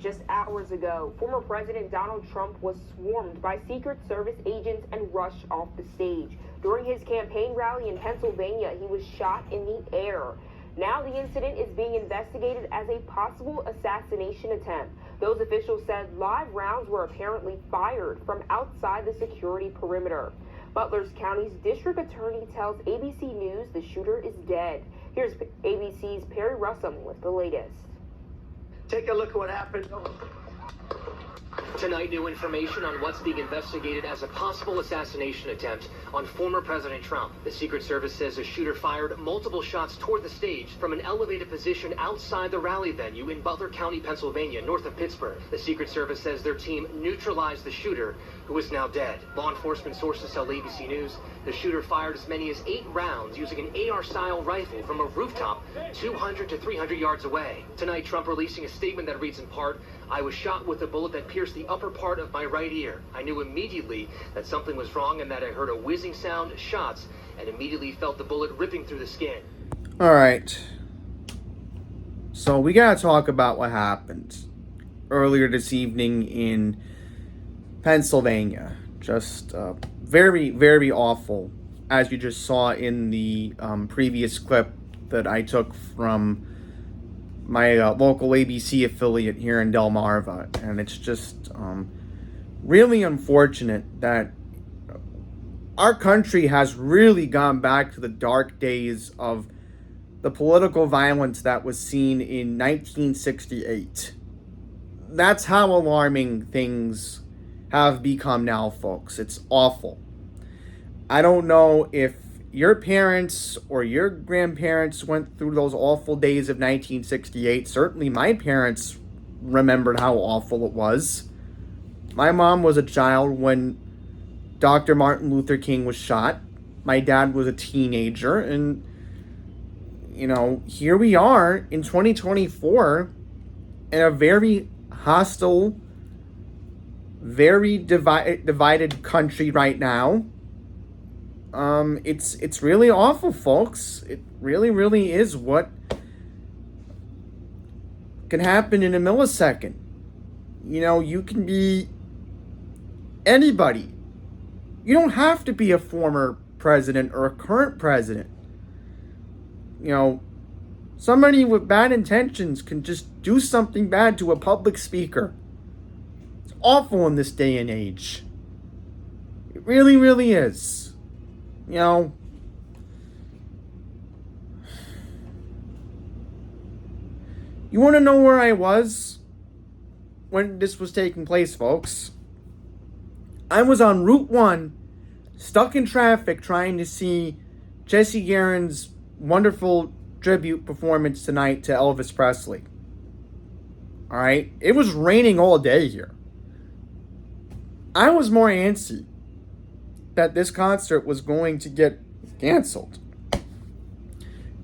just hours ago, former President Donald Trump was swarmed by Secret Service agents and rushed off the stage. During his campaign rally in Pennsylvania, he was shot in the air. Now the incident is being investigated as a possible assassination attempt. Those officials said live rounds were apparently fired from outside the security perimeter. Butler County's district attorney tells ABC News the shooter is dead. Here's ABC's Perry Russum with the latest. Take a look at what happened. Tonight, new information on what's being investigated as a possible assassination attempt on former President Trump. The Secret Service says the shooter fired multiple shots toward the stage from an elevated position outside the rally venue in Butler County, Pennsylvania, north of Pittsburgh. The Secret Service says their team neutralized the shooter, who is now dead. Law enforcement sources tell ABC News the shooter fired as many as 8 rounds using an AR-style rifle from a rooftop 200 to 300 yards away. Tonight, Trump releasing a statement that reads in part, "I was shot with a bullet that pierced the upper part of my right ear. I knew immediately that something was wrong and that I heard a whizzing sound, shots, and immediately felt the bullet ripping through the skin." All right. So we got to talk about what happened earlier this evening in Pennsylvania. Just very, very awful, as you just saw in the previous clip that I took from my local ABC affiliate here in Delmarva. And it's just really unfortunate that our country has really gone back to the dark days of the political violence that was seen in 1968. That's how alarming things have become now, folks. It's awful. I don't know if your parents or your grandparents went through those awful days of 1968. Certainly my parents remembered how awful it was. My mom was a child when Dr. Martin Luther King was shot. My dad was a teenager. And, you know, here we are in 2024 in a very hostile, very divided country right now. It's really awful, folks. It really, really is what can happen in a millisecond. You know, you can be anybody. You don't have to be a former president or a current president. You know, somebody with bad intentions can just do something bad to a public speaker. It's awful in this day and age. It really, really is. You know, you want to know where I was when this was taking place, folks? I was on Route 1, stuck in traffic, trying to see Jesse Garen's wonderful tribute performance tonight to Elvis Presley. All right? It was raining all day here. I was more antsy that this concert was going to get canceled.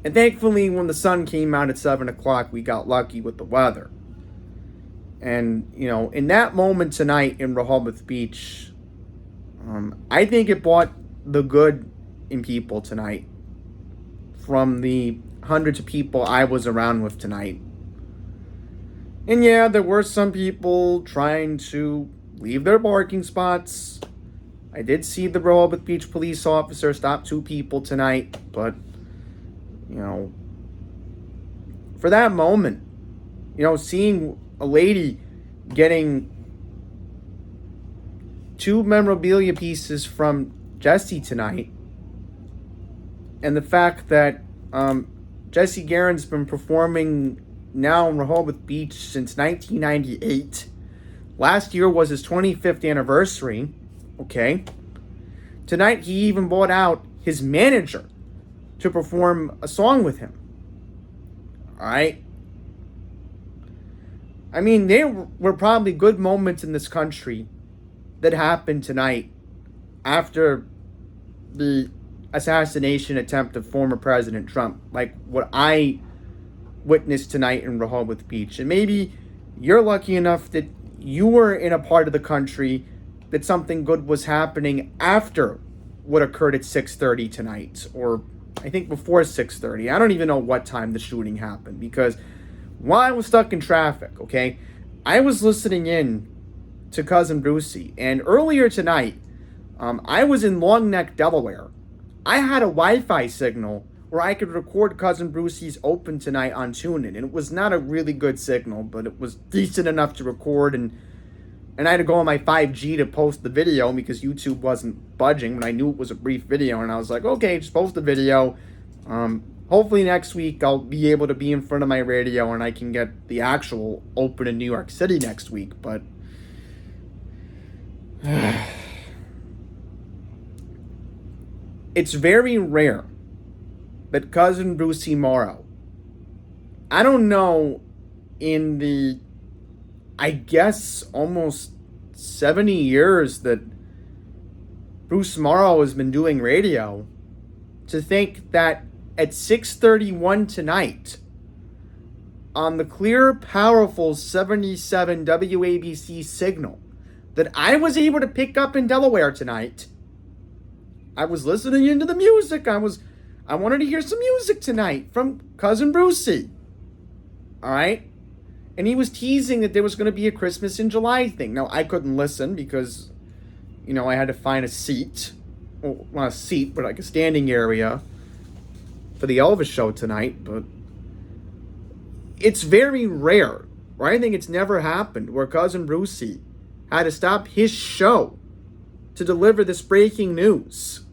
And thankfully, when the sun came out at 7 o'clock, we got lucky with the weather. And, you know, in that moment tonight in Rehoboth Beach, I think it brought the good in people tonight from the hundreds of people I was around with tonight. And yeah, there were some people trying to leave their parking spots. I did see the Rehoboth Beach police officer stop 2 people tonight, but, you know, for that moment, you know, seeing a lady getting 2 memorabilia pieces from Jesse tonight, and the fact that Jesse Garen's been performing now in Rehoboth Beach since 1998. Last year was his 25th anniversary. Okay. Tonight he even brought out his manager to perform a song with him. All right. I mean, there were probably good moments in this country that happened tonight after the assassination attempt of former President Trump, like what I witnessed tonight in Rehoboth Beach. And maybe you're lucky enough that you were in a part of the country that something good was happening after what occurred at 6:30 tonight, or I think before 6:30. I don't even know what time the shooting happened, because while I was stuck in traffic, okay, I was listening in to Cousin Brucey, and earlier tonight, I was in Long Neck, Delaware. I had a Wi-Fi signal where I could record Cousin Brucey's Open tonight on TuneIn, and it was not a really good signal, but it was decent enough to record, and I had to go on my 5G to post the video because YouTube wasn't budging when I knew it was a brief video, and I was like, okay, just post the video. Hopefully next week I'll be able to be in front of my radio and I can get the actual Open in New York City next week, but it's very rare that Cousin Brucey Morrow, I don't know, in the, I guess, almost 70 years that Bruce Morrow has been doing radio, to think that at 6:31 tonight, on the clear, powerful 77 WABC signal that I was able to pick up in Delaware tonight, I was listening into the music. I wanted to hear some music tonight from Cousin Brucey. All right? And he was teasing that there was going to be a Christmas in July thing. Now, I couldn't listen because, I had to find a seat. Well, not a seat, but like a standing area for the Elvis show tonight. But it's very rare, or I think it's never happened, where Cousin Brucey had to stop his show to deliver this breaking news.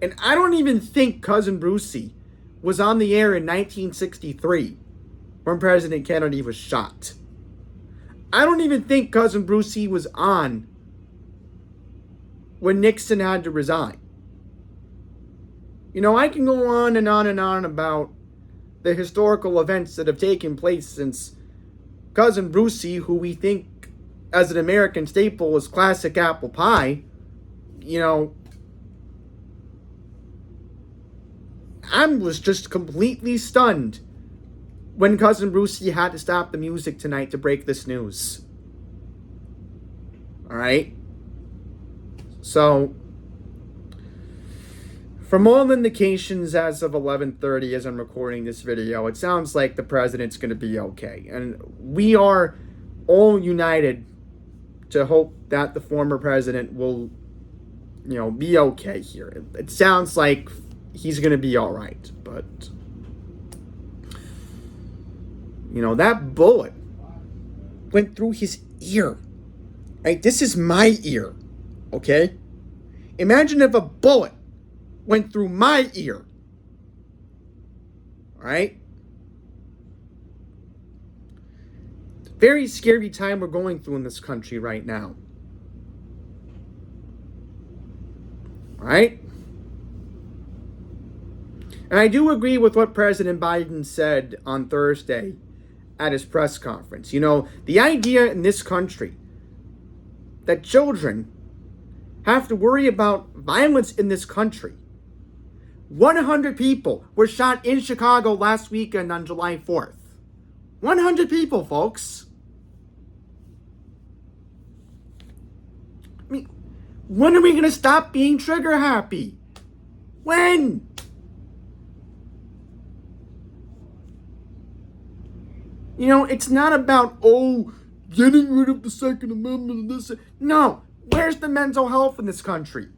And I don't even think Cousin Brucey was on the air in 1963 when President Kennedy was shot. I don't even think Cousin Brucey was on when Nixon had to resign. I can go on and on and on about the historical events that have taken place since Cousin Brucey, who we think as an American staple is classic apple pie, I was just completely stunned when Cousin Brucey had to stop the music tonight to break this news. All right? So, from all indications as of 11:30 as I'm recording this video, it sounds like the president's going to be okay. And we are all united to hope that the former president will, be okay here. It sounds like he's going to be all right. But, that bullet went through his ear. Right? This is my ear. Okay? Imagine if a bullet went through my ear. All right? Very scary time we're going through in this country right now. All right? And I do agree with what President Biden said on Thursday at his press conference. The idea in this country that children have to worry about violence in this country. 100 people were shot in Chicago last weekend on July 4th. 100 people, folks. When are we going to stop being trigger happy? When? It's not about, getting rid of the Second Amendment and this. No. Where's the mental health in this country?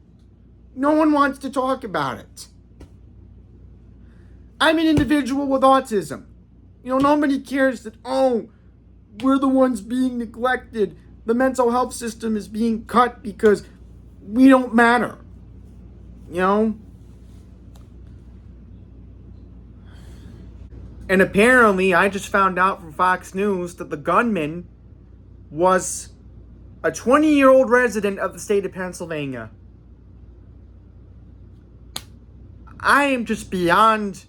No one wants to talk about it. I'm an individual with autism. Nobody cares that, we're the ones being neglected. The mental health system is being cut because we don't matter. And apparently, I just found out from Fox News that the gunman was a 20-year-old resident of the state of Pennsylvania. I am just beyond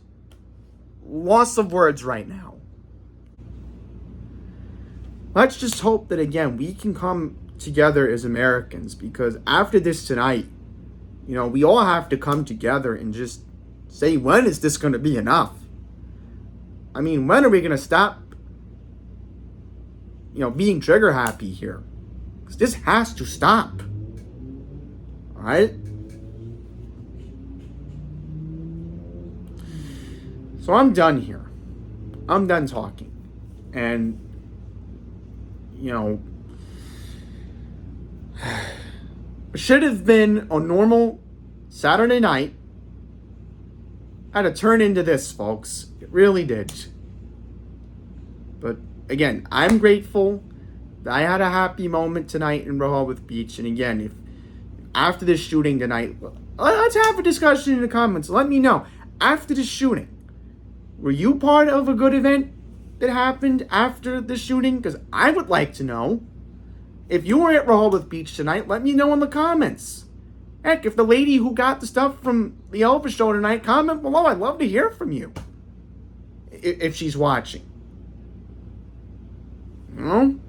loss of words right now. Let's just hope that, again, we can come together as Americans, because after this tonight, we all have to come together and just say, when is this going to be enough? When are we going to stop, being trigger happy here? Because this has to stop. All right? So I'm done here. I'm done talking. And you know, should have been a normal Saturday night had to turn into this, folks. It really did. But again, I'm grateful that I had a happy moment tonight in Rehoboth Beach. And again, if after this shooting tonight, let's have a discussion in the comments. Let me know. After the shooting, were you part of a good event that happened after the shooting? Because I would like to know. If you were at Rehoboth Beach tonight, let me know in the comments. Heck, if the lady who got the stuff from the Elvis show tonight, comment below. I'd love to hear from you. If she's watching. You know?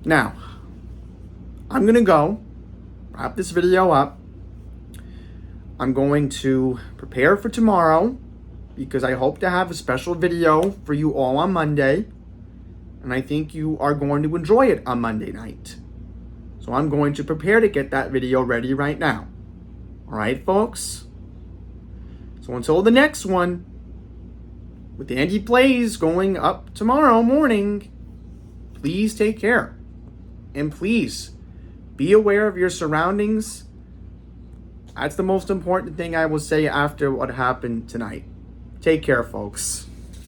Now, I'm going to go wrap this video up. I'm going to prepare for tomorrow because I hope to have a special video for you all on Monday. And I think you are going to enjoy it on Monday night. So I'm going to prepare to get that video ready right now. All right, folks? So until the next one, with Andy Plays going up tomorrow morning, please take care. And please be aware of your surroundings. That's the most important thing I will say after what happened tonight. Take care, folks.